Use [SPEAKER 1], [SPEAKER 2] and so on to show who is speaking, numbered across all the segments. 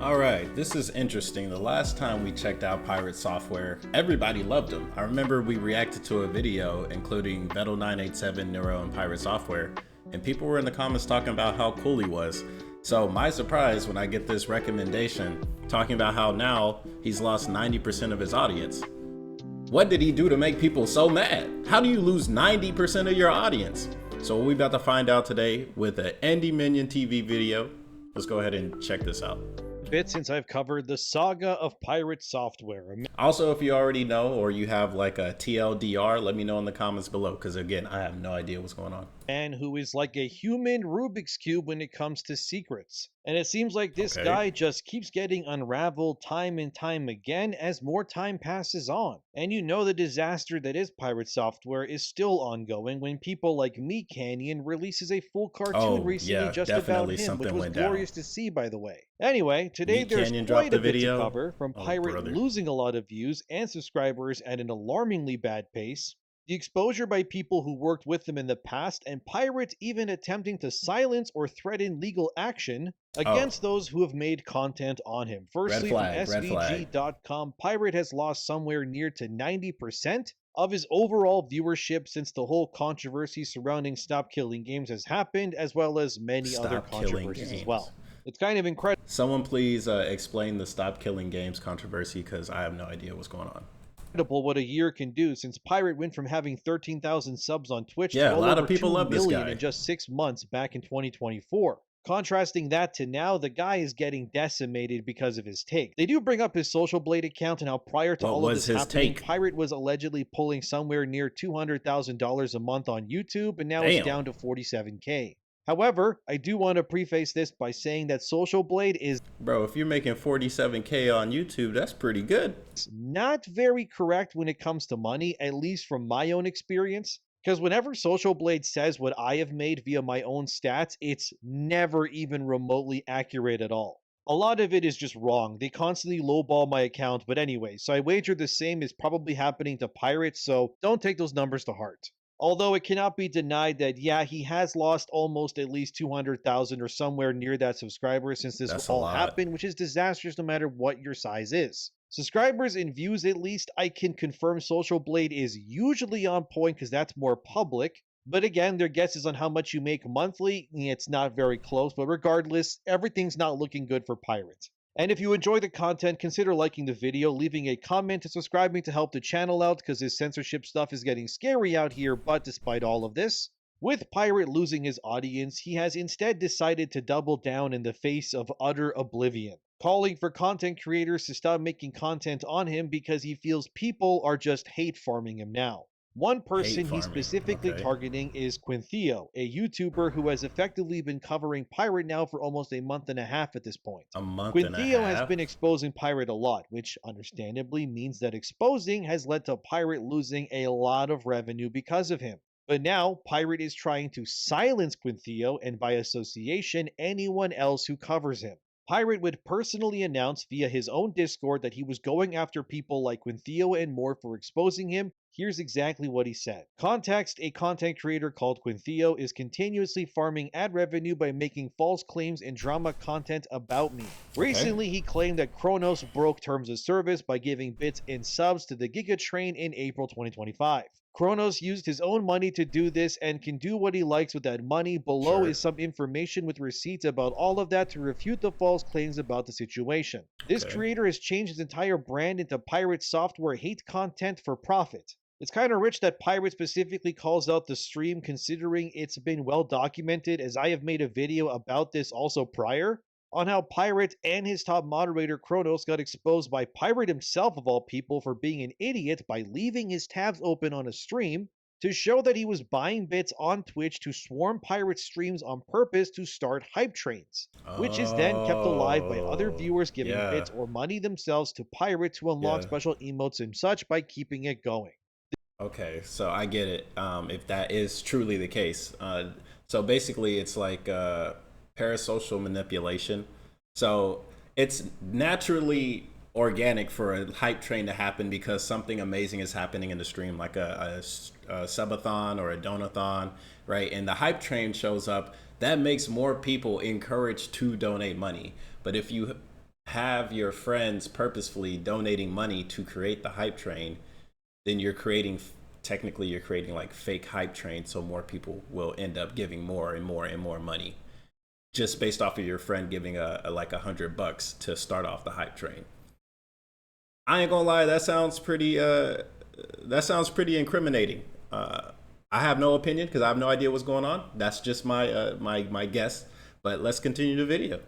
[SPEAKER 1] All right, this is interesting. The last time we checked out Pirate Software, everybody loved him. I remember we reacted to a video including Vettel987, Neuro, and Pirate Software, and people were in the comments talking about how cool he was. So my surprise when I get this recommendation talking about how now he's lost 90% of his audience. What did he do to make people so mad? How do you lose 90% of your audience? So what we about to find out today with an ENDYMIONtv video. Let's go ahead and check this out.
[SPEAKER 2] Bit since I've covered the saga of Pirate Software.
[SPEAKER 1] Also, if you already know or you have like a TLDR, let me know in the comments below, because again, I have no idea what's going on.
[SPEAKER 2] Man who is like a human Rubik's Cube when it comes to secrets. And it seems like this guy just keeps getting unraveled time and time again as more time passes on. And you know the disaster that is Pirate Software is still ongoing when people like Me Canyon releases a full cartoon recently just about him, which was glorious to see, by the way. Anyway, today there's quite a bit to cover, from Pirate losing a lot of views and subscribers at an alarmingly bad pace, the exposure by people who worked with him in the past, and Pirate even attempting to silence or threaten legal action against those who have made content on him. Firstly, from SVG.com, Pirate has lost somewhere near to 90% of his overall viewership since the whole controversy surrounding Stop Killing Games has happened, as well as many other controversies as well. It's kind of incredible.
[SPEAKER 1] Someone please explain the Stop Killing Games controversy, because I have no idea what's going on.
[SPEAKER 2] What a year can do, since Pirate went from having 13,000 subs on Twitch to
[SPEAKER 1] a lot of people love this guy
[SPEAKER 2] in just 6 months back in 2024. Contrasting that to now, the guy is getting decimated because of his take. They do bring up his Social Blade account and how prior to all of this happening, Pirate was allegedly pulling somewhere near $200,000 a month on YouTube, and now it's down to 47K. However, I do want to preface this by saying that Social Blade is...
[SPEAKER 1] Bro, if you're making 47K on YouTube, that's pretty good.
[SPEAKER 2] It's not very correct when it comes to money, at least from my own experience. Because whenever Social Blade says what I have made via my own stats, it's never even remotely accurate at all. A lot of it is just wrong. They constantly lowball my account, but anyway, so I wager the same is probably happening to Pirate, so don't take those numbers to heart. Although it cannot be denied that, yeah, he has lost almost at least 200,000 or somewhere near that subscribers since this all happened, which is disastrous no matter what your size is. Subscribers and views, at least, I can confirm Social Blade is usually on point because that's more public. But again, their guess is on how much you make monthly. It's not very close, but regardless, everything's not looking good for Pirate. And if you enjoy the content, consider liking the video, leaving a comment, and subscribing to help the channel out, because this censorship stuff is getting scary out here. But despite all of this, with Pirate losing his audience, he has instead decided to double down in the face of utter oblivion, calling for content creators to stop making content on him because he feels people are just hate farming him now. One person he's specifically targeting is Quin Theo, a YouTuber who has effectively been covering Pirate now for almost a month and a half at this point. Quin Theo has been exposing Pirate a lot, which understandably means that exposing has led to Pirate losing a lot of revenue because of him. But now, Pirate is trying to silence Quin Theo and by association, anyone else who covers him. Pirate would personally announce via his own Discord that he was going after people like Quin Theo and more for exposing him. Here's exactly what he said. Context: a content creator called Quin Theo is continuously farming ad revenue by making false claims and drama content about me. Recently, he claimed that Kronos broke terms of service by giving bits and subs to the Giga Train in April 2025. Kronos used his own money to do this and can do what he likes with that money. Below is some information with receipts about all of that to refute the false claims about the situation. This creator has changed his entire brand into Pirate Software hate content for profit. It's kind of rich that Pirate specifically calls out the stream, considering it's been well documented, as I have made a video about this also prior, on how Pirate and his top moderator Kronos got exposed by Pirate himself of all people for being an idiot by leaving his tabs open on a stream to show that he was buying bits on Twitch to swarm Pirate streams on purpose to start hype trains, which is then kept alive by other viewers giving bits or money themselves to Pirate to unlock special emotes and such by keeping it going.
[SPEAKER 1] Okay, so I get it, if that is truly the case. So basically it's like parasocial manipulation. So it's naturally organic for a hype train to happen because something amazing is happening in the stream, like a subathon or a donathon, right? And the hype train shows up. That makes more people encouraged to donate money. But if you have your friends purposefully donating money to create the hype train, then you're creating, technically you're creating like fake hype train, so more people will end up giving more and more and more money just based off of your friend giving a like $100 to start off the hype train. I ain't gonna lie, that sounds pretty incriminating. I have no opinion because I have no idea what's going on. That's just my guess. But let's continue the video.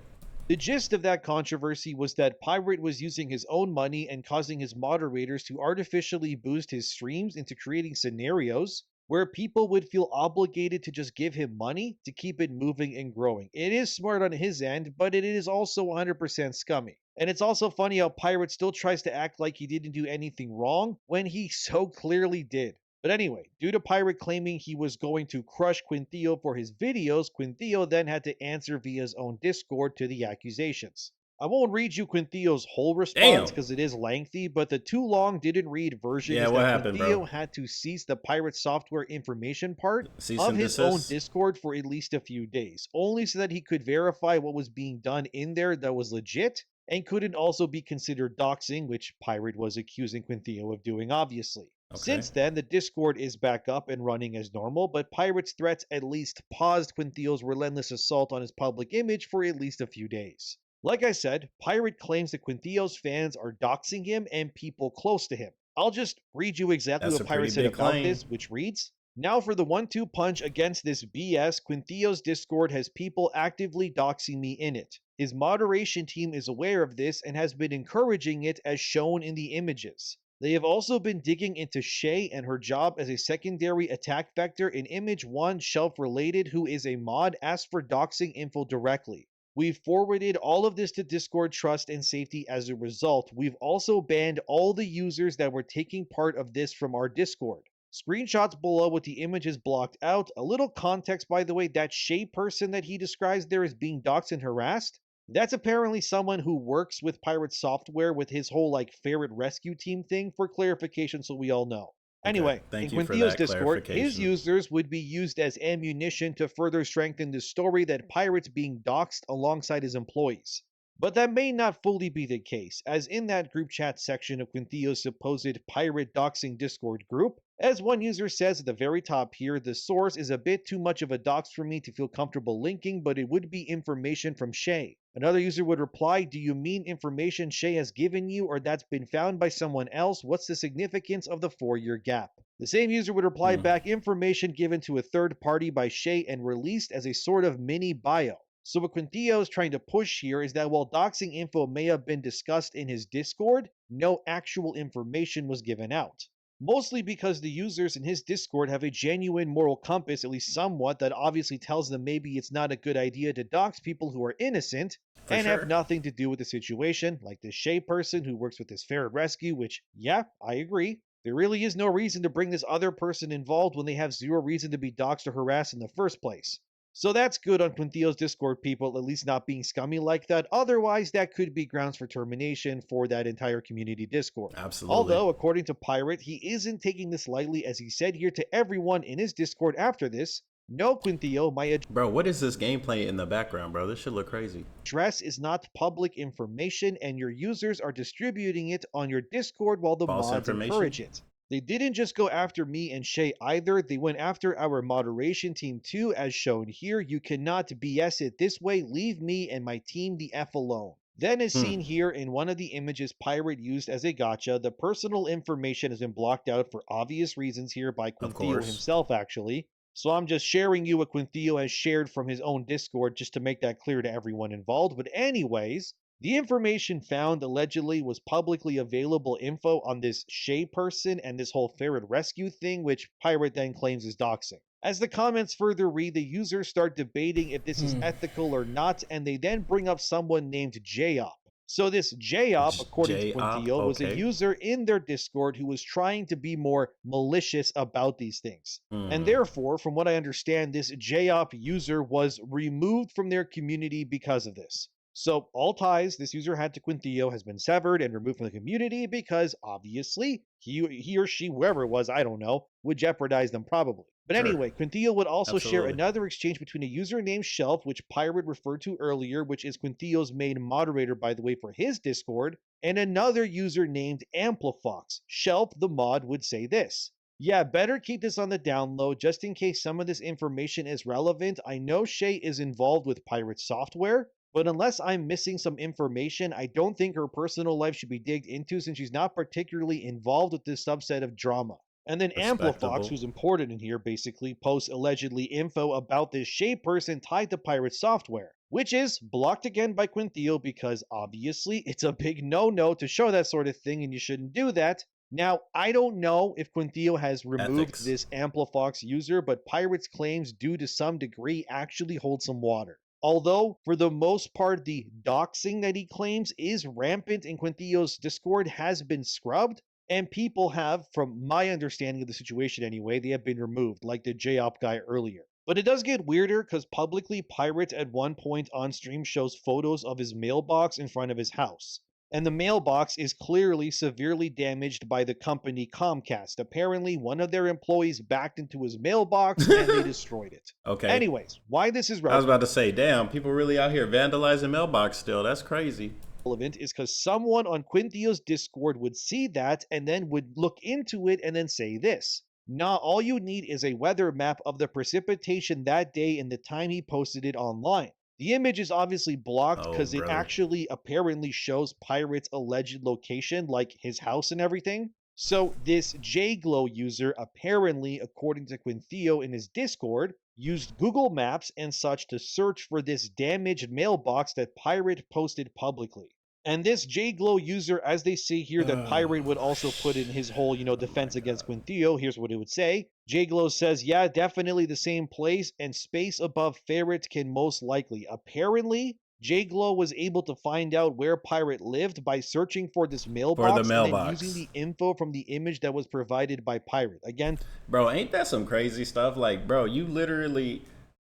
[SPEAKER 2] The gist of that controversy was that Pirate was using his own money and causing his moderators to artificially boost his streams into creating scenarios where people would feel obligated to just give him money to keep it moving and growing. It is smart on his end, but it is also 100% scummy. And it's also funny how Pirate still tries to act like he didn't do anything wrong when he so clearly did. But anyway, due to Pirate claiming he was going to crush Quin Theo for his videos, Quin Theo then had to answer via his own Discord to the accusations. I won't read you Quin Theo's whole response because it is lengthy, but the too long didn't read version is that Quin Theo had to cease the Pirate software information part of his own Discord for at least a few days, only so that he could verify what was being done in there that was legit and couldn't also be considered doxing, which Pirate was accusing Quin Theo of doing, obviously. Okay. Since then, the Discord is back up and running as normal, but Pirate's threats at least paused Quin Theo's relentless assault on his public image for at least a few days. Like I said, Pirate claims that Quin Theo's fans are doxing him and people close to him. I'll just read you exactly what Pirate said about this, which reads, "Now for the 1-2 punch against this BS, Quin Theo's Discord has people actively doxing me in it. His moderation team is aware of this and has been encouraging it as shown in the images. They have also been digging into Shay and her job as a secondary attack vector in image 1 shelf related who is a mod asked for doxing info directly. We've forwarded all of this to Discord Trust and Safety as a result. We've also banned all the users that were taking part of this from our Discord. Screenshots below with the images blocked out. A little context, by the way, that Shay person that he describes there as being doxed and harassed, that's apparently someone who works with Pirate Software with his whole like ferret rescue team thing, for clarification so we all know. Anyway, in Quin Theo's Discord, his users would be used as ammunition to further strengthen the story that Pirate's being doxed alongside his employees. But that may not fully be the case, as in that group chat section of Quin Theo's supposed Pirate doxing Discord group, as one user says at the very top here, the source is a bit too much of a dox for me to feel comfortable linking, but it would be information from Shay. Another user would reply, do you mean information Shay has given you or that's been found by someone else? What's the significance of the 4-year gap? The same user would reply back, information given to a third party by Shay and released as a sort of mini bio. So what Quin Theo is trying to push here is that while doxing info may have been discussed in his Discord, no actual information was given out. Mostly because the users in his Discord have a genuine moral compass, at least somewhat, that obviously tells them maybe it's not a good idea to dox people who are innocent and have nothing to do with the situation, like this Shay person who works with this ferret rescue, which, yeah, I agree. There really is no reason to bring this other person involved when they have zero reason to be doxed or harassed in the first place. So that's good on Quin Theo's Discord people, at least not being scummy like that. Otherwise, that could be grounds for termination for that entire community Discord.
[SPEAKER 1] Absolutely.
[SPEAKER 2] Although, according to Pirate, he isn't taking this lightly, as he said here to everyone in his Discord after this, no, Quin Theo, my
[SPEAKER 1] Bro, what is this gameplay in the background, bro? This should look crazy.
[SPEAKER 2] Address is not public information, and your users are distributing it on your Discord while the mods encourage it. They didn't just go after me and Shay either, they went after our moderation team too, as shown here. You cannot BS it this way, leave me and my team the F alone. Then as seen here in one of the images Pirate used as a gotcha, the personal information has been blocked out for obvious reasons here by Quin Theo himself actually. So I'm just sharing you what Quin Theo has shared from his own Discord just to make that clear to everyone involved. But anyways, the information found allegedly was publicly available info on this Shay person and this whole ferret rescue thing, which Pirate then claims is doxing. As the comments further read, the users start debating if this is ethical or not, and they then bring up someone named J-Op. So this J-Op, according to Quin Theo, was a user in their Discord who was trying to be more malicious about these things. And therefore, from what I understand, this J-Op user was removed from their community because of this. So all ties this user had to Quin Theo has been severed and removed from the community because obviously he or she, wherever it was, I don't know, would jeopardize them probably. But
[SPEAKER 1] Sure.
[SPEAKER 2] anyway, Quin Theo would also share
[SPEAKER 1] Absolutely.
[SPEAKER 2] another exchange between a user named Shelf, which Pirate referred to earlier, which is Quin Theo's main moderator, by the way, for his Discord, and another user named Amplifox. Shelf, the mod, would say this. Yeah, better keep this on the down low just in case some of this information is relevant. I know Shay is involved with Pirate Software, but unless I'm missing some information, I don't think her personal life should be digged into since she's not particularly involved with this subset of drama. And then Amplifox,
[SPEAKER 1] Respectable.
[SPEAKER 2] who's important in here, basically posts allegedly info about this Shay person tied to Pirate Software, which is blocked again by Quin Theo because obviously it's a big no-no to show that sort of thing and you shouldn't do that. Now, I don't know if Quin Theo has removed
[SPEAKER 1] Ethics.
[SPEAKER 2] this Amplifox user, but Pirate's claims do to some degree actually hold some water. Although, for the most part, the doxing that he claims is rampant in Quin Theo's Discord has been scrubbed, and people have, from my understanding of the situation anyway, they have been removed, like the JOP guy earlier. But it does get weirder because publicly, Pirate at one point on stream shows photos of his mailbox in front of his house. And the mailbox is clearly severely damaged by the company Comcast. Apparently, one of their employees backed into his mailbox and they destroyed it.
[SPEAKER 1] Okay.
[SPEAKER 2] Anyways, why this is
[SPEAKER 1] I was about to say, damn, people really out here vandalizing mailbox still. That's crazy.
[SPEAKER 2] relevant is because someone on Quin Theo's Discord would see that and then would look into it and then say this. Nah, all you need is a weather map of the precipitation that day and the time he posted it online. The image is obviously blocked
[SPEAKER 1] Oh,
[SPEAKER 2] because it
[SPEAKER 1] bro.
[SPEAKER 2] actually apparently shows Pirate's alleged location, like his house and everything. So this JGlow user apparently, according to Quin Theo in his Discord, used Google Maps and such to search for this damaged mailbox that Pirate posted publicly. And this JGlow user, as they see here, that Pirate would also put in his whole,
[SPEAKER 1] Oh my
[SPEAKER 2] defense against
[SPEAKER 1] God.
[SPEAKER 2] Quin Theo, here's what it would say. JGlow says, yeah, definitely the same place, and space above Ferret can most likely. Apparently, JGlow was able to find out where Pirate lived by searching for this
[SPEAKER 1] For the
[SPEAKER 2] mailbox and then using
[SPEAKER 1] mailbox.
[SPEAKER 2] the info from the image that was provided by Pirate. Again,
[SPEAKER 1] Bro, ain't that some crazy stuff? Like, bro, you literally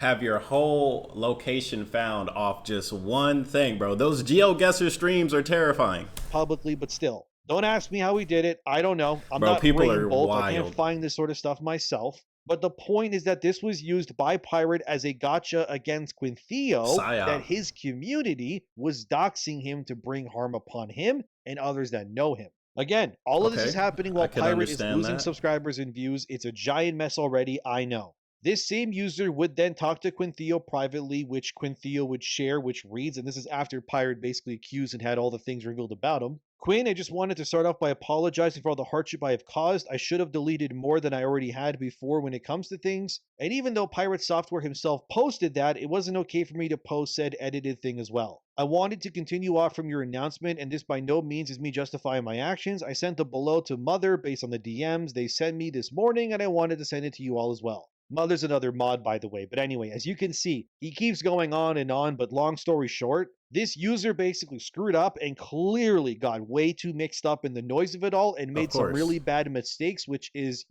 [SPEAKER 1] have your whole location found off just one thing, bro. Those GeoGuessr streams are terrifying.
[SPEAKER 2] publicly, but still. Don't ask me how he did it. I don't know. I'm
[SPEAKER 1] Bro,
[SPEAKER 2] not
[SPEAKER 1] people
[SPEAKER 2] brain
[SPEAKER 1] are
[SPEAKER 2] bolt. I can't
[SPEAKER 1] wild.
[SPEAKER 2] find this sort of stuff myself. But the point is that this was used by Pirate as a gotcha against Quin Theo, that
[SPEAKER 1] Psyop.
[SPEAKER 2] his community was doxing him to bring harm upon him and others that know him. Again, all of this is
[SPEAKER 1] Okay,
[SPEAKER 2] happening
[SPEAKER 1] I
[SPEAKER 2] while
[SPEAKER 1] can
[SPEAKER 2] Pirate is
[SPEAKER 1] understand
[SPEAKER 2] losing
[SPEAKER 1] that.
[SPEAKER 2] subscribers and views. It's a giant mess already, I know. This same user would then talk to Quin Theo privately, which Quin Theo would share, which reads, and this is after Pirate basically accused and had all the things revealed about him. Quinn, I just wanted to start off by apologizing for all the hardship I have caused. I should have deleted more than I already had before when it comes to things. And even though Pirate Software himself posted that, it wasn't okay for me to post said edited thing as well. I wanted to continue off from your announcement, and this by no means is me justifying my actions. I sent the below to Mother based on the DMs they sent me this morning, and I wanted to send it to you all as well. Mother's another mod, by the way. But anyway, as you can see, he keeps going on, but long story short, this user basically screwed up and clearly got way too mixed up in the noise of it all and
[SPEAKER 1] Of
[SPEAKER 2] made some
[SPEAKER 1] course.
[SPEAKER 2] really bad mistakes, which is,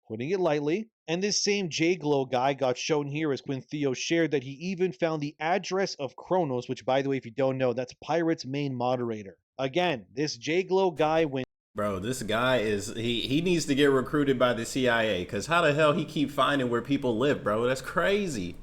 [SPEAKER 2] putting it lightly. And this same JGlow guy got shown here as Quin Theo shared that he even found the address of Kronos, which, by the way, if you don't know, that's Pirate's main moderator. Again, this JGlow guy went
[SPEAKER 1] Bro, this guy is he needs to get recruited by the CIA because how the hell he keep finding where people live, bro? That's crazy.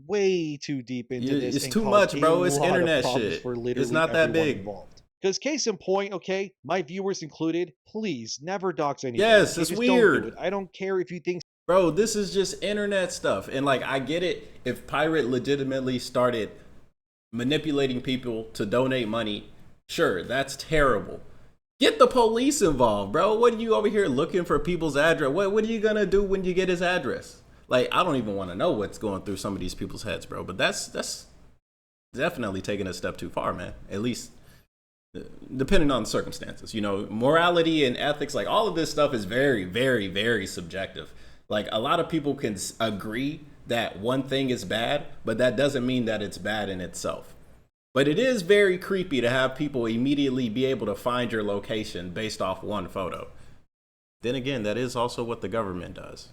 [SPEAKER 2] way too deep into this
[SPEAKER 1] It's
[SPEAKER 2] and
[SPEAKER 1] too
[SPEAKER 2] caused
[SPEAKER 1] much,
[SPEAKER 2] a
[SPEAKER 1] bro. It's
[SPEAKER 2] lot of
[SPEAKER 1] internet
[SPEAKER 2] problems
[SPEAKER 1] shit.
[SPEAKER 2] for
[SPEAKER 1] It's
[SPEAKER 2] literally
[SPEAKER 1] not that
[SPEAKER 2] everyone
[SPEAKER 1] big.
[SPEAKER 2] involved. Because case in point, okay, my viewers included, please never dox anybody.
[SPEAKER 1] Yes,
[SPEAKER 2] Okay,
[SPEAKER 1] it's
[SPEAKER 2] just don't do it.
[SPEAKER 1] weird.
[SPEAKER 2] I don't care if you think
[SPEAKER 1] Bro, this is just internet stuff. And like I get it if Pirate legitimately started manipulating people to donate money. Sure, that's terrible. Get the police involved, bro. What are you over here looking for people's address? What are you gonna do when you get his address? Like, I don't even want to know what's going through some of these people's heads, bro. But that's definitely taking a step too far, man. At least depending on the circumstances. Morality and ethics, like all of this stuff is very, very, very subjective. Like a lot of people can agree that one thing is bad, but that doesn't mean that it's bad in itself. But it is very creepy to have people immediately be able to find your location based off one photo. Then again, that is also what the government does.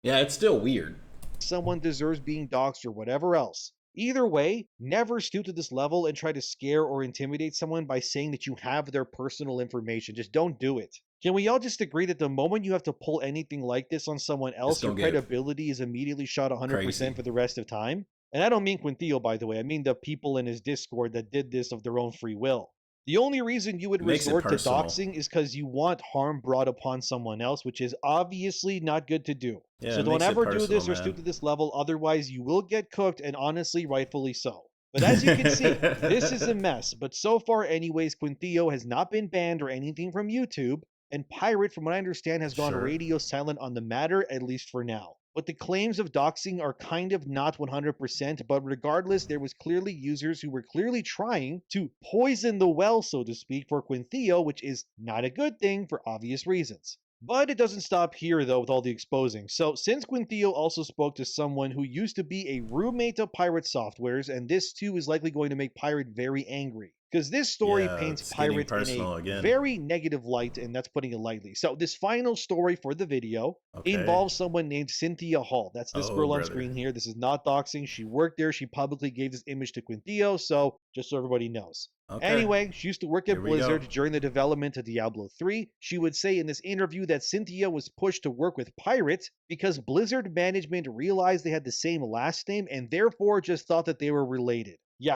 [SPEAKER 1] Yeah, it's still weird.
[SPEAKER 2] someone deserves being doxxed or whatever else. Either way, never stoop to this level and try to scare or intimidate someone by saying that you have their personal information. Just don't do it. Can we all just agree that the moment you have to pull anything like this on someone
[SPEAKER 1] It's
[SPEAKER 2] else, your
[SPEAKER 1] gonna get
[SPEAKER 2] credibility is immediately shot 100%
[SPEAKER 1] crazy.
[SPEAKER 2] for the rest of time? And I don't mean Quin Theo, by the way. I mean the people in his Discord that did this of their own free will. The only reason you would
[SPEAKER 1] It makes it
[SPEAKER 2] resort to
[SPEAKER 1] personal.
[SPEAKER 2] doxing is because you want harm brought upon someone else, which is obviously not good to do.
[SPEAKER 1] Yeah,
[SPEAKER 2] So
[SPEAKER 1] it
[SPEAKER 2] don't
[SPEAKER 1] makes it
[SPEAKER 2] ever do
[SPEAKER 1] personal,
[SPEAKER 2] this or stoop
[SPEAKER 1] man.
[SPEAKER 2] to this level, otherwise you will get cooked, and honestly, rightfully so. But as you can see, this is a mess. But so far, anyways, Quin Theo has not been banned or anything from YouTube, and Pirate, from what I understand, has gone
[SPEAKER 1] Sure.
[SPEAKER 2] radio silent on the matter, at least for now. But the claims of doxing are kind of not 100%, but regardless, there was clearly users who were clearly trying to poison the well, so to speak, for Quin Theo, which is not a good thing for obvious reasons. But it doesn't stop here, though, with all the exposing. So, since Quin Theo also spoke to someone who used to be a roommate of Pirate Softwares, and this too is likely going to make Pirate very angry, because this story
[SPEAKER 1] Yeah,
[SPEAKER 2] paints
[SPEAKER 1] it's getting
[SPEAKER 2] Pirate in a
[SPEAKER 1] personal again.
[SPEAKER 2] very negative light, and that's putting it lightly. So, this final story for the video
[SPEAKER 1] Okay.
[SPEAKER 2] involves someone named Cynthia Hall. That's this
[SPEAKER 1] Oh,
[SPEAKER 2] girl on
[SPEAKER 1] brother.
[SPEAKER 2] screen here. This is not doxing. She worked there. She publicly gave this image to Quin Theo, so just so everybody knows.
[SPEAKER 1] Okay.
[SPEAKER 2] Anyway, she used to work
[SPEAKER 1] Here
[SPEAKER 2] at
[SPEAKER 1] we go.
[SPEAKER 2] Blizzard during the development of Diablo 3. She would say in this interview that Cynthia was pushed to work with Pirate because Blizzard management realized they had the same last name and therefore just thought that they were related. Yeah,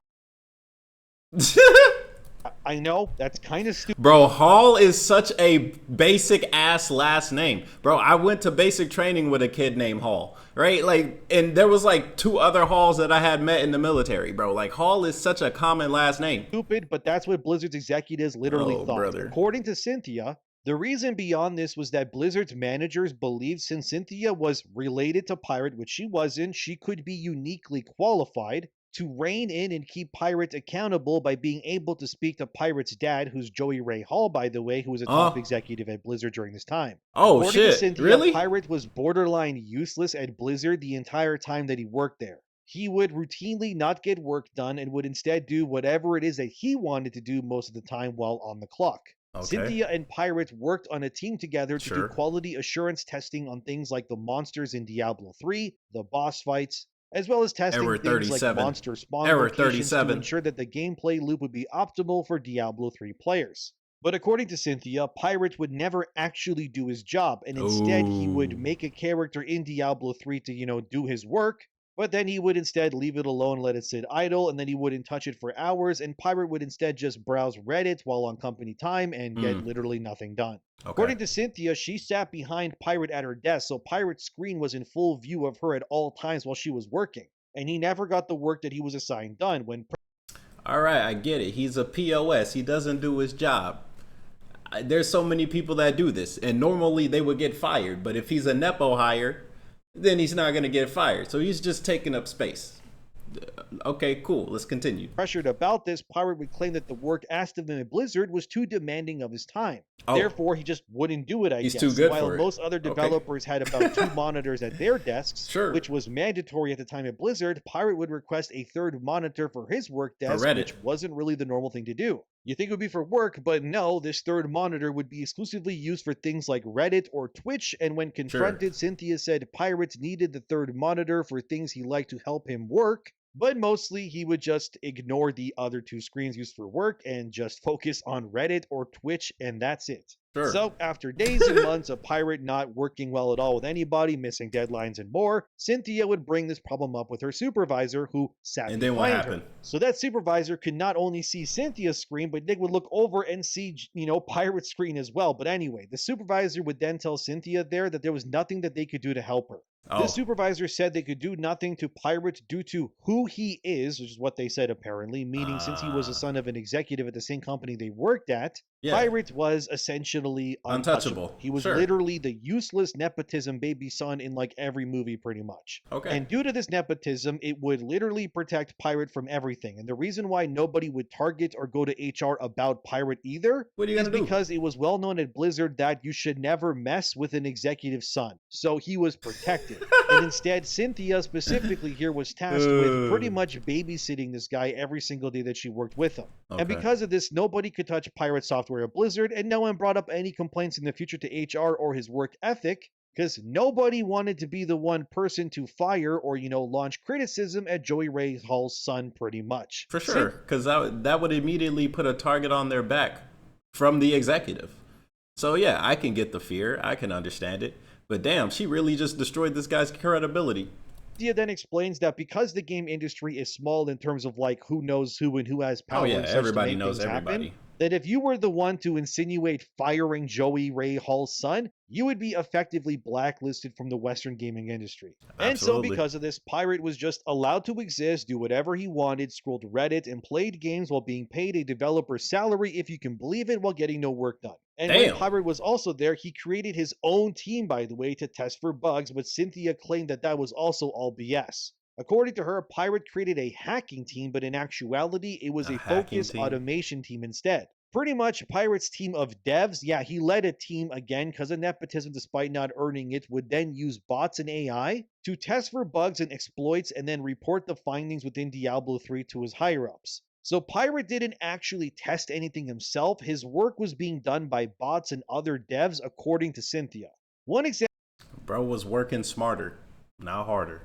[SPEAKER 2] I know, that's kind of stupid.
[SPEAKER 1] Bro, Hall is such a basic ass last name. Bro, I went to basic training with a kid named Hall, right? Like, and there was like 2 other Halls that I had met in the military, bro. Like, Hall is such a common last name.
[SPEAKER 2] But that's what Blizzard's executives literally
[SPEAKER 1] Oh,
[SPEAKER 2] thought.
[SPEAKER 1] brother.
[SPEAKER 2] According to Cynthia, the reason beyond this was that Blizzard's managers believed since Cynthia was related to Pirate, which she wasn't, she could be uniquely qualified to rein in and keep Pirate accountable by being able to speak to Pirate's dad, who's Joey Ray Hall, by the way, who was a top executive at Blizzard during this time.
[SPEAKER 1] Oh,
[SPEAKER 2] According to
[SPEAKER 1] shit.
[SPEAKER 2] Cynthia,
[SPEAKER 1] Really?
[SPEAKER 2] Pirate was borderline useless at Blizzard the entire time that he worked there. He would routinely not get work done and would instead do whatever it is that he wanted to do most of the time while on the clock.
[SPEAKER 1] Okay.
[SPEAKER 2] Cynthia and Pirate worked on a team together to do
[SPEAKER 1] Sure.
[SPEAKER 2] quality assurance testing on things like the monsters in Diablo 3, the boss fights, as well as testing
[SPEAKER 1] Error
[SPEAKER 2] things like
[SPEAKER 1] 37.
[SPEAKER 2] monster spawn
[SPEAKER 1] Error
[SPEAKER 2] locations to
[SPEAKER 1] 37.
[SPEAKER 2] ensure that the gameplay loop would be optimal for Diablo 3 players. But according to Cynthia, Pirate would never actually do his job, and instead he would
[SPEAKER 1] Ooh.
[SPEAKER 2] make a character in Diablo 3 to, do his work, but then he would instead leave it alone, let it sit idle, and then he wouldn't touch it for hours, and Pirate would instead just browse Reddit while on company time and get literally nothing done.
[SPEAKER 1] Okay.
[SPEAKER 2] According to Cynthia, she sat behind Pirate at her desk, so Pirate's screen was in full view of her at all times while she was working, and he never got the work that he was assigned done.
[SPEAKER 1] All right, I get it. He's a POS. He doesn't do his job. There's so many people that do this, and normally they would get fired. But if he's a Nepo hire, then he's not going to get fired. So he's just taking up space. Okay, cool. Let's continue.
[SPEAKER 2] Pressured about this, Pirate would claim that the work asked of him at Blizzard was too demanding of his time.
[SPEAKER 1] Oh,
[SPEAKER 2] Therefore, he just wouldn't do it, I
[SPEAKER 1] he's
[SPEAKER 2] guess.
[SPEAKER 1] too good
[SPEAKER 2] While
[SPEAKER 1] for it.
[SPEAKER 2] most other
[SPEAKER 1] Okay.
[SPEAKER 2] developers had about 2 monitors at their desks,
[SPEAKER 1] Sure.
[SPEAKER 2] which was mandatory at the time at Blizzard, Pirate would request a 3rd monitor for his work
[SPEAKER 1] For
[SPEAKER 2] desk,
[SPEAKER 1] Reddit.
[SPEAKER 2] which wasn't really the normal thing to do. You think it would be for work, but no, this 3rd monitor would be exclusively used for things like Reddit or Twitch, and when confronted, Cynthia said Pirate needed the 3rd monitor for things he liked to help him work, but mostly he would just ignore the other 2 screens used for work and just focus on Reddit or Twitch, and that's it.
[SPEAKER 1] Sure.
[SPEAKER 2] So, after days and months of Pirate not working well at all with anybody, missing deadlines and more, Cynthia would bring this problem up with her supervisor, who sat
[SPEAKER 1] And then what
[SPEAKER 2] behind
[SPEAKER 1] happened?
[SPEAKER 2] her. So that supervisor could not only see Cynthia's screen, but Nick would look over and see, Pirate's screen as well. But anyway, the supervisor would then tell Cynthia there that there was nothing that they could do to help her. The
[SPEAKER 1] Oh,
[SPEAKER 2] supervisor said they could do nothing to Pirate due to who he is, which is what they said apparently, meaning since he was the son of an executive at the same company they worked at,
[SPEAKER 1] yeah.
[SPEAKER 2] Pirate was essentially untouchable. He was
[SPEAKER 1] Sure.
[SPEAKER 2] literally the useless nepotism baby son in like every movie pretty much.
[SPEAKER 1] Okay.
[SPEAKER 2] And due to this nepotism, it would literally protect Pirate from everything. And the reason why nobody would target or go to HR about Pirate either
[SPEAKER 1] What are you
[SPEAKER 2] is
[SPEAKER 1] gonna do?
[SPEAKER 2] because it was well known at Blizzard that you should never mess with an executive's son. So he was protected. And instead, Cynthia specifically here was tasked with pretty much babysitting this guy every single day that she worked with him.
[SPEAKER 1] Okay.
[SPEAKER 2] And because of this, nobody could touch Pirate software at Blizzard, and no one brought up any complaints in the future to HR or his work ethic, because nobody wanted to be the one person to fire or, launch criticism at Joey Ray Hall's son, pretty much.
[SPEAKER 1] For sure, because that would immediately put a target on their back from the executive. So yeah, I can get the fear. I can understand it. But damn, she really just destroyed this guy's credibility.
[SPEAKER 2] Cynthia then explains that because the game industry is small in terms of like who knows who and who has
[SPEAKER 1] Oh
[SPEAKER 2] power
[SPEAKER 1] yeah,
[SPEAKER 2] and such to
[SPEAKER 1] everybody
[SPEAKER 2] make
[SPEAKER 1] knows
[SPEAKER 2] things
[SPEAKER 1] everybody.
[SPEAKER 2] happen, that if you were the one to insinuate firing Joey Ray Hall's son, you would be effectively blacklisted from the Western gaming industry. And so
[SPEAKER 1] Absolutely.
[SPEAKER 2] because of this, Pirate was just allowed to exist, do whatever he wanted, scrolled Reddit, and played games while being paid a developer's salary, if you can believe it, while getting no work done. And when
[SPEAKER 1] Damn.
[SPEAKER 2] Pirate was also there, he created his own team, by the way, to test for bugs, but Cynthia claimed that that was also all BS. According to her, Pirate created a hacking team, but in actuality, it was
[SPEAKER 1] A
[SPEAKER 2] a
[SPEAKER 1] hacking
[SPEAKER 2] focus
[SPEAKER 1] team?
[SPEAKER 2] automation team instead. Pretty much, Pirate's team of devs, yeah, he led a team again because of nepotism despite not earning it, would then use bots and AI to test for bugs and exploits and then report the findings within Diablo 3 to his higher ups. So Pirate didn't actually test anything himself, his work was being done by bots and other devs, according to Cynthia. One
[SPEAKER 1] Bro was working smarter, not harder.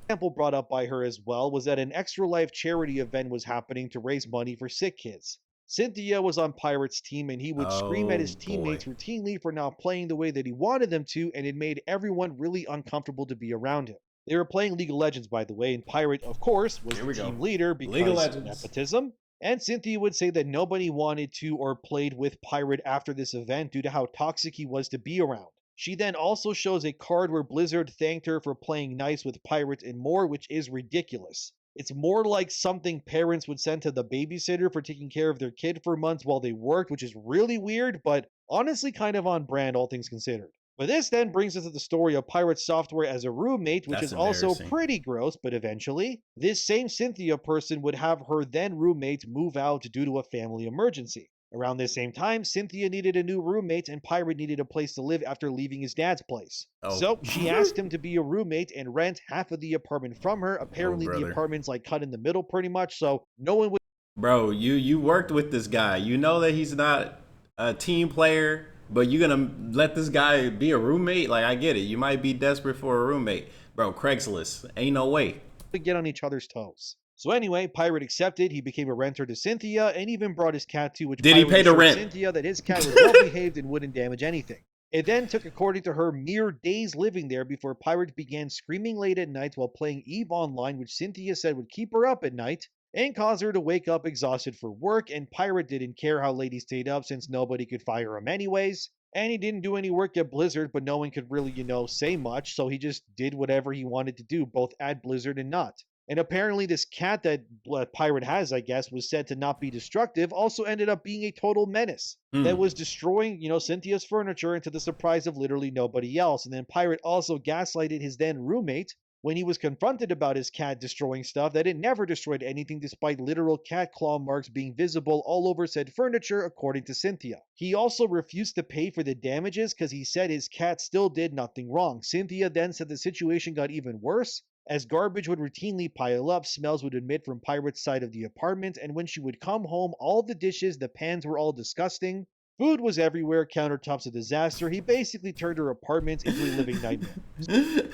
[SPEAKER 2] example brought up by her as well was that an Extra Life charity event was happening to raise money for sick kids. Cynthia was on Pirate's team and he would scream at
[SPEAKER 1] Oh
[SPEAKER 2] his
[SPEAKER 1] boy.
[SPEAKER 2] teammates routinely for not playing the way that he wanted them to, and it made everyone really uncomfortable to be around him. They were playing League of Legends, by the way, and Pirate, of course, was
[SPEAKER 1] Here
[SPEAKER 2] the
[SPEAKER 1] we go.
[SPEAKER 2] team leader
[SPEAKER 1] League of
[SPEAKER 2] because
[SPEAKER 1] Legends.
[SPEAKER 2] nepotism. And Cynthia would say that nobody wanted to or played with Pirate after this event due to how toxic he was to be around. She then also shows a card where Blizzard thanked her for playing nice with Pirate and more, which is ridiculous. It's more like something parents would send to the babysitter for taking care of their kid for months while they worked, which is really weird, but honestly kind of on brand, all things considered. But this then brings us to the story of Pirate Software as a roommate, which
[SPEAKER 1] That's
[SPEAKER 2] is also
[SPEAKER 1] embarrassing.
[SPEAKER 2] pretty gross, but eventually, this same Cynthia person would have her then roommate move out due to a family emergency. Around this same time, Cynthia needed a new roommate and Pirate needed a place to live after leaving his dad's place.
[SPEAKER 1] Oh.
[SPEAKER 2] So she asked him to be a roommate and rent half of the apartment from her.
[SPEAKER 1] Oh,
[SPEAKER 2] Apparently, the
[SPEAKER 1] brother.
[SPEAKER 2] apartment's like cut in the middle pretty much, so no one would
[SPEAKER 1] Bro, you worked with this guy. You know that he's not a team player, but you're gonna let this guy be a roommate? Like, I get it. You might be desperate for a roommate. Bro, Craigslist. Ain't no way.
[SPEAKER 2] get on each other's toes. So anyway, Pirate accepted. He became a renter to Cynthia and even brought his cat too, which
[SPEAKER 1] Did he
[SPEAKER 2] Pirate
[SPEAKER 1] pay the
[SPEAKER 2] assured
[SPEAKER 1] rent?
[SPEAKER 2] Cynthia that his cat was well behaved and wouldn't damage anything. It then took, according to her, mere days living there before Pirate began screaming late at night while playing EVE Online, which Cynthia said would keep her up at night and cause her to wake up exhausted for work, and Pirate didn't care how late he stayed up since nobody could fire him anyways. And he didn't do any work at Blizzard, but no one could really, say much, so he just did whatever he wanted to do, both at Blizzard and not. And apparently, this cat that Pirate has, I guess, was said to not be destructive, also ended up being a total menace that was destroying, Cynthia's furniture, and to the surprise of literally nobody else. And then Pirate also gaslighted his then roommate when he was confronted about his cat destroying stuff, that it never destroyed anything despite literal cat claw marks being visible all over said furniture, according to Cynthia. He also refused to pay for the damages because he said his cat still did nothing wrong. Cynthia then said the situation got even worse, as garbage would routinely pile up, smells would emit from Pirate's side of the apartment, and when she would come home, all the dishes, the pans were all disgusting. Food was everywhere, countertops a disaster. He basically turned her apartment into a living nightmare.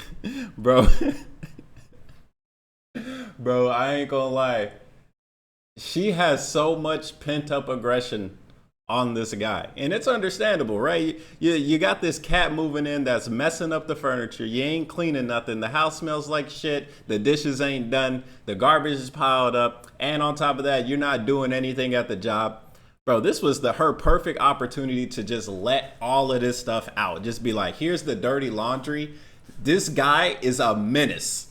[SPEAKER 1] Bro. Bro, I ain't gonna lie. She has so much pent up aggression on this guy. And it's understandable, right? You got this cat moving in that's messing up the furniture. You ain't cleaning nothing. The house smells like shit. The dishes ain't done. The garbage is piled up. And on top of that, you're not doing anything at the job. Bro, this was her perfect opportunity to just let all of this stuff out. Just be like, here's the dirty laundry. This guy is a menace.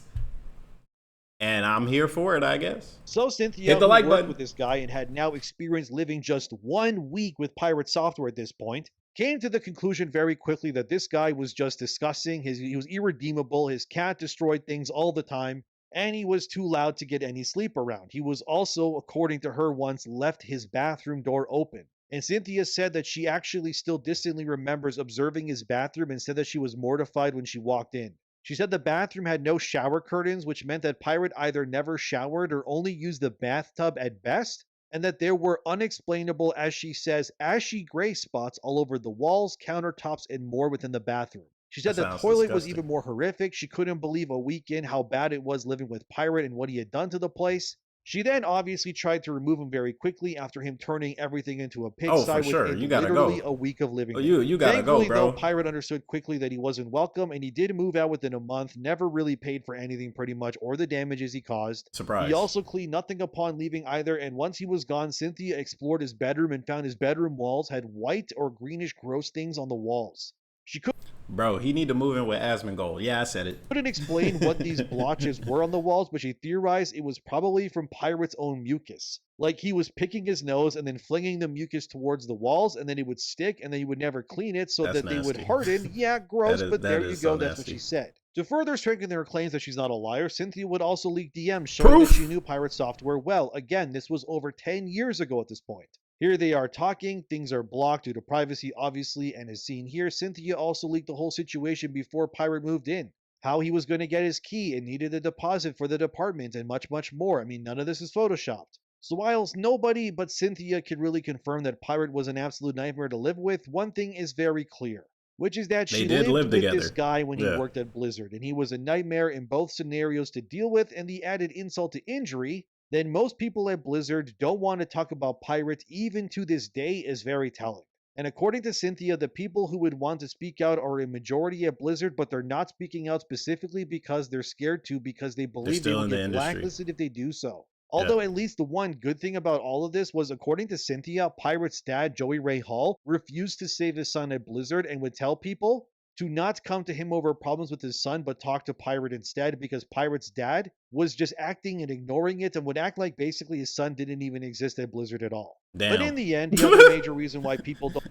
[SPEAKER 1] And I'm here for it, I guess.
[SPEAKER 2] So Cynthia,
[SPEAKER 1] Hit the
[SPEAKER 2] who
[SPEAKER 1] like
[SPEAKER 2] worked
[SPEAKER 1] button.
[SPEAKER 2] with this guy and had now experienced living just 1 week with Pirate Software at this point, came to the conclusion very quickly that this guy was just disgusting. He was irredeemable. His cat destroyed things all the time, and he was too loud to get any sleep around. He was also, according to her, once left his bathroom door open. And Cynthia said that she actually still distantly remembers observing his bathroom and said that she was mortified when she walked in. She said the bathroom had no shower curtains, which meant that Pirate either never showered or only used the bathtub at best, and that there were unexplainable, as she says, ashy gray spots all over the walls, countertops, and more within the bathroom. She
[SPEAKER 1] That
[SPEAKER 2] said the
[SPEAKER 1] sounds
[SPEAKER 2] toilet was
[SPEAKER 1] disgusting.
[SPEAKER 2] even more horrific. She couldn't believe a week in how bad it was living with Pirate and what he had done to the place. She then obviously tried to remove him very quickly after him turning everything into a
[SPEAKER 1] Oh,
[SPEAKER 2] pigsty
[SPEAKER 1] for sure.
[SPEAKER 2] within
[SPEAKER 1] You gotta
[SPEAKER 2] literally
[SPEAKER 1] go.
[SPEAKER 2] a week of living
[SPEAKER 1] Oh,
[SPEAKER 2] there.
[SPEAKER 1] you gotta go,
[SPEAKER 2] Thankfully, though,
[SPEAKER 1] bro.
[SPEAKER 2] Pirate understood quickly that he wasn't welcome and he did move out within a month, never really paid for anything pretty much or the damages he caused. He
[SPEAKER 1] Surprise.
[SPEAKER 2] also cleaned nothing upon leaving either, and once he was gone, Cynthia explored his bedroom and found his bedroom walls had white or greenish gross things on the walls. She
[SPEAKER 1] Bro, he need to move in with Asmongold. Yeah, I said
[SPEAKER 2] couldn't explain what these
[SPEAKER 1] it.
[SPEAKER 2] blotches were on the walls, but she theorized it was probably from Pirate's own mucus. Like he was picking his nose and then flinging the mucus towards the walls, and then it would stick, and then he would never clean it so
[SPEAKER 1] That's
[SPEAKER 2] that they would
[SPEAKER 1] nasty.
[SPEAKER 2] harden. Yeah, gross, but
[SPEAKER 1] That
[SPEAKER 2] there you
[SPEAKER 1] is so
[SPEAKER 2] go. That's what she
[SPEAKER 1] nasty.
[SPEAKER 2] said. To further strengthen her claims that she's not a liar, Cynthia would also leak DMs showing that she
[SPEAKER 1] Proof.
[SPEAKER 2] knew Pirate software well. Again, this was over 10 years ago at this point. Here they are talking, things are blocked due to privacy, obviously, and as seen here, Cynthia also leaked the whole situation before Pirate moved in. How he was going to get his key and needed a deposit for the department, and much, much more. I mean, none of this is photoshopped. So, whilst nobody but Cynthia could really confirm that Pirate was an absolute nightmare to live with, one thing is very clear, which is that
[SPEAKER 1] They
[SPEAKER 2] she
[SPEAKER 1] did
[SPEAKER 2] lived
[SPEAKER 1] live
[SPEAKER 2] with this
[SPEAKER 1] together.
[SPEAKER 2] guy when he
[SPEAKER 1] Yeah.
[SPEAKER 2] worked at Blizzard, and he was a nightmare in both scenarios to deal with, and the added insult to injury then most people at Blizzard don't want to talk about Pirate even to this day is very telling. And according to Cynthia, the people who would want to speak out are a majority at Blizzard, but they're not speaking out specifically because they're scared to, because they
[SPEAKER 1] They're
[SPEAKER 2] believe they
[SPEAKER 1] still
[SPEAKER 2] will
[SPEAKER 1] in the
[SPEAKER 2] get
[SPEAKER 1] industry.
[SPEAKER 2] blacklisted if they do so.
[SPEAKER 1] Yeah.
[SPEAKER 2] Although at least the one good thing about all of this was, according to Cynthia, Pirate's dad, Joey Ray Hall, refused to save his son at Blizzard and would tell people to not come to him over problems with his son, but talk to Pirate instead, because Pirate's dad was just acting and ignoring it and would act like basically his son didn't even exist at Blizzard at all. But
[SPEAKER 1] Damn.
[SPEAKER 2] in the end, the other major reason why people don't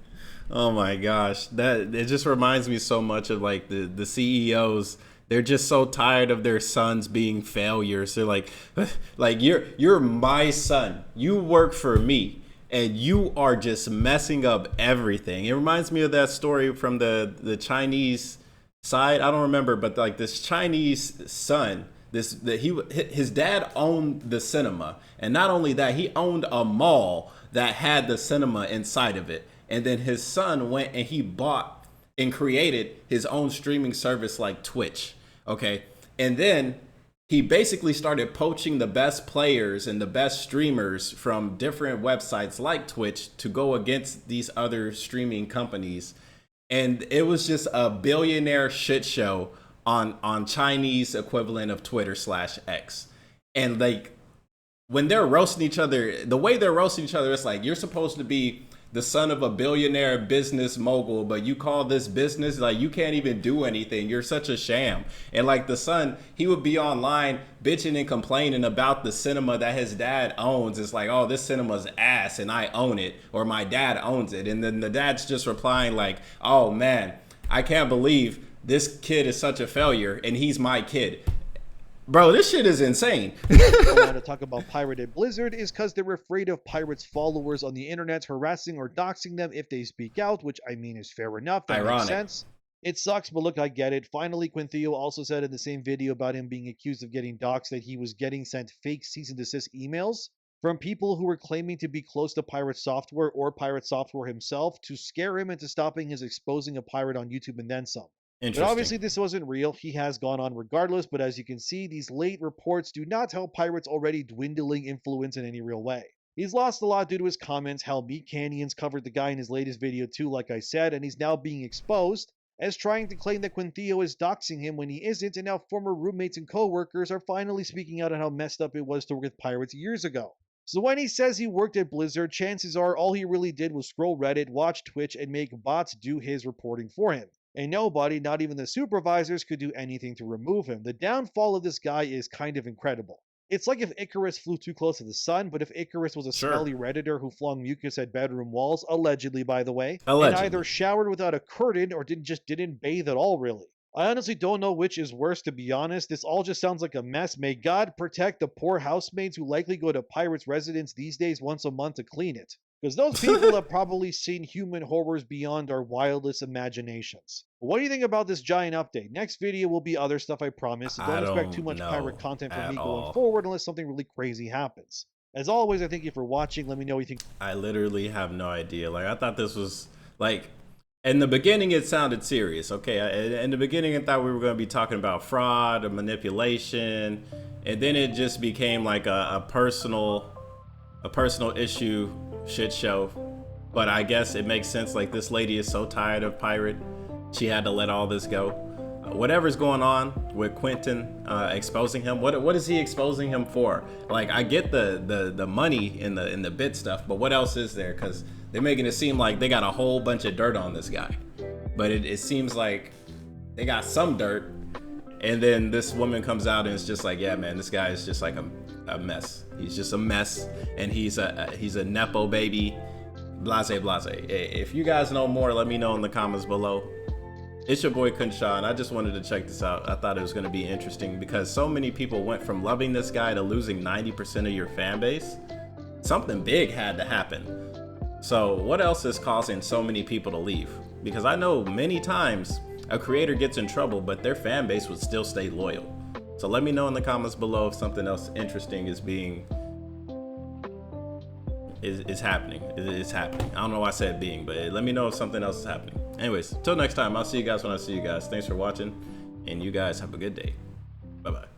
[SPEAKER 1] Oh my gosh, that it just reminds me so much of like the CEOs. They're just so tired of their sons being failures. They're like, like you're my son. You work for me, and you are just messing up everything. It reminds me of that story from the Chinese side. I don't remember, but like this Chinese son, his dad owned the cinema, and not only that, he owned a mall that had the cinema inside of it. And then his son went and he bought and created his own streaming service like Twitch. Okay. And then he basically started poaching the best players and the best streamers from different websites like Twitch to go against these other streaming companies. And it was just a billionaire shit show on Chinese equivalent of Twitter/X. And like when they're roasting each other, the way they're roasting each other, it's like you're supposed to be the son of a billionaire business mogul, but you call this business, like you can't even do anything. You're such a sham. And like the son, he would be online bitching and complaining about the cinema that his dad owns. It's like, oh, this cinema's ass and I own it, or my dad owns it. And then the dad's just replying like, oh man, I can't believe this kid is such a failure and he's my kid. Bro, this shit is insane.
[SPEAKER 2] want to talk about Pirate at Blizzard is because they're afraid of Pirate's followers on the internet harassing or doxing them if they speak out, which I mean is fair enough. That makes sense. It sucks, but look, I get it. Finally, Quin Theo also said in the same video about him being accused of getting doxed that he was getting sent fake cease and desist emails from people who were claiming to be close to Pirate Software or Pirate Software himself to scare him into stopping his exposing a pirate on YouTube and then some. But obviously this wasn't real. He has gone on regardless, but as you can see, these late reports do not help Pirate's already dwindling influence in any real way. He's lost a lot due to his comments. Hell, Meat Canyons covered the guy in his latest video too, like I said, and he's now being exposed as trying to claim that Quin Theo is doxing him when he isn't, and now former roommates and co-workers are finally speaking out on how messed up it was to work with Pirates years ago. So when he says he worked at Blizzard, chances are all he really did was scroll Reddit, watch Twitch, and make bots do his reporting for him. And nobody, not even the supervisors, could do anything to remove him. The downfall of this guy is kind of incredible. It's like if Icarus flew too close to the sun, but if Icarus was a smelly Redditor who flung mucus at bedroom walls, allegedly by the way, and either showered without a curtain or didn't bathe at all, really. I honestly don't know which is worse, to be honest. This all just sounds like a mess. May God protect the poor housemaids who likely go to Pirates' residence these days once a month to clean it. Because those people have probably seen human horrors beyond our wildest imaginations. What do you think about this giant update? Next video will be other stuff, I promise. So don't expect too much pirate content from me going forward unless something really crazy happens. As always, I thank you for watching. Let me know what you think.
[SPEAKER 1] I literally have no idea. Like, I thought this was like In the beginning, it sounded serious. Okay, in the beginning, I thought we were going to be talking about fraud or manipulation, and then it just became like a personal issue shit show. But I guess it makes sense. Like, this lady is so tired of Pirate, she had to let all this go. Whatever's going on with Quentin exposing him, what is he exposing him for? Like, I get the money in the bit stuff, but what else is there? Because they're making it seem like they got a whole bunch of dirt on this guy, but it seems like they got some dirt, and then this woman comes out and it's just like, yeah, man, this guy is just like a mess. He's just a mess, and he's a nepo baby, blase blase. If you guys know more, let me know in the comments below. It's your boy KhunShawn. I just wanted to check this out. I thought it was going to be interesting because so many people went from loving this guy to losing 90% of your fan base. Something big had to happen. So what else is causing so many people to leave? Because I know many times a creator gets in trouble, but their fan base would still stay loyal. So let me know in the comments below if something else interesting is happening. It's happening. I don't know why I said being, but let me know if something else is happening. Anyways, till next time, I'll see you guys when I see you guys. Thanks for watching, and you guys have a good day. Bye-bye.